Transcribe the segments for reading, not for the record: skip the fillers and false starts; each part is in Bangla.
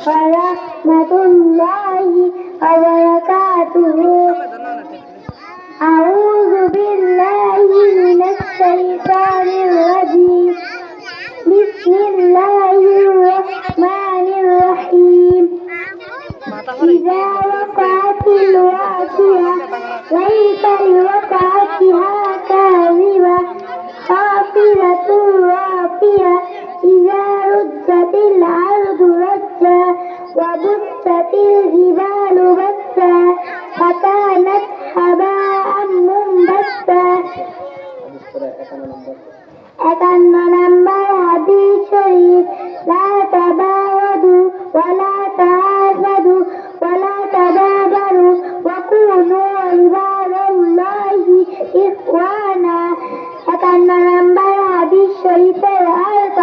ورحمة الله وبركاته. أعوذ بالله من الشيطان الرجيم. بسم الله الرحمن الرحيم. إذا وقعت الواقعة ليس لوقعتها كاذبة خافضة رافعة إذا رجت الأرض رجا وبست الجبال بسا فكانت هباء منبثا. 51 নম্বর হাদিস শরীফ। লা তাবাওয়াদু ওয়ালা তাহাসাদু ওয়ালা তাদাবারু ওয়া কুনু ইবাদাল্লাহি ইখওয়ানা। 51 নম্বর হাদিস শরীফের অর্থ,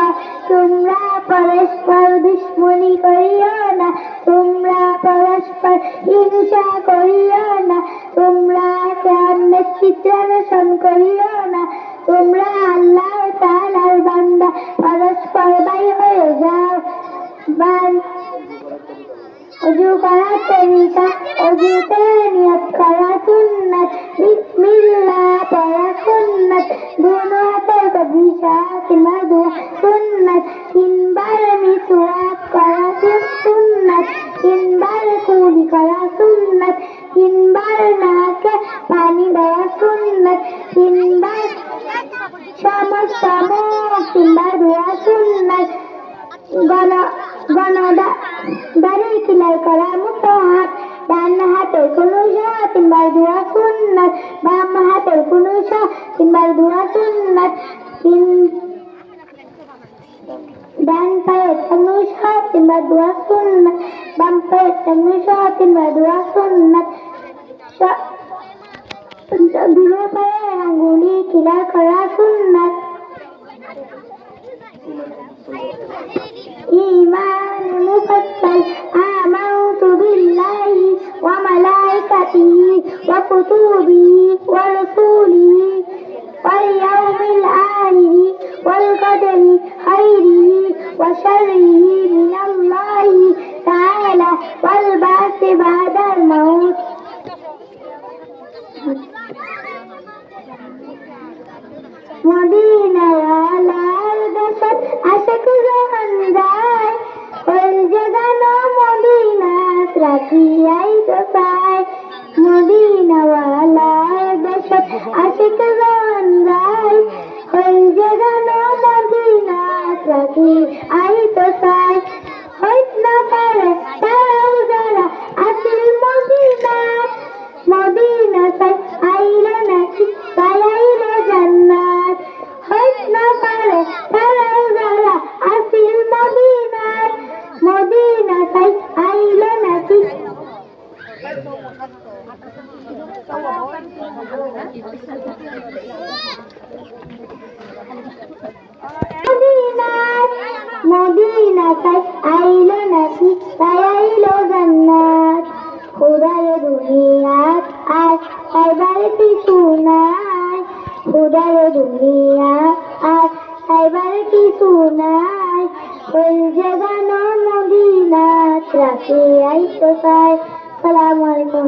তোমরা পরস্পর দুশ্মনী করিও না, তোমরা পরস্পর হিংসা করিও না, তোমরা অন্যের চিত্রানুসরণ করিও না, তোমরা আল্লাহ তাআলার বান্দা, পরস্পর ভাই হয়ে যাও। ওযু করার তরিকা, ওযুতে নিয়ত করা সুন্নাত, বিসমিল্লাহ পড়া সুন্নাত, দুনো হাতের কবিশা কিংবা দোয়া সুন্নাত, 3 বার মিসওয়াক করা সুন্নাত, 3 বার কুলি করা সুন্নাত, 3 বার নাকে পানি দেওয়া সুন্নাত, 3 বার সমস্ত মুখ 3 বার ধোয়া সুন্নাত, দাড়ি কিলাই করা মুস্তাহাব, ডান হাতের কুনুশা 3 বার ধোয়া সুন্নাত, বাম হাতের কুনুশা 3 বার ধোয়া সুন্নাত, ডান পায়ের কুনুশা 3 বার ধোয়া সুন্নাত, বাম পায়ের কুনুশা 3 বার ধোয়া সুন্নাত, দুনো পায়ের আঙ্গুলি কিলাই করা সুন্নাত। ঈমান মুফাসসাল। আমানতু বিল্লাহি ওয়া মালাইকাতিহি ওয়া কুতুবিহি ওয়া রাসূলিহি ওয়াল ইয়াউমিল আখিরি ওয়াল কদরি খাইরিহি ওয়া শাররিহি মিনাল্লাহি তাআলা ওয়াল বা'সি বা'দাল মাউত। মদিনাওয়ালার দেশত আশিক যখন যায়, ওই জাগানো মদিনাত রাখিয়াই তো চায়। মদিনাওয়ালার দেশত আশিক যখন যায়, ওই জাগানো মদিনাত রাখিয়াই তো চায়। হইত না পারে তারাও যারা আসিল মদিনাত, মদিনা চাই আইলো নাকি পাইলো জান্নাত। হইত না পারে তারাও যারা আসিল মদিনাত, মদিনা চাই আইলো নাকি। মদিনা চাই আইলো নাকি পাইলো জান্নাত। খুদার দুনিয়াত আজ এবার কিছু নাই, খুদার দুনিয়াত আজ এবার কিছু নাই, ওই জাগানো মদিনাত রাখিয়াই তো চাই। আসসালামু আলাইকুম।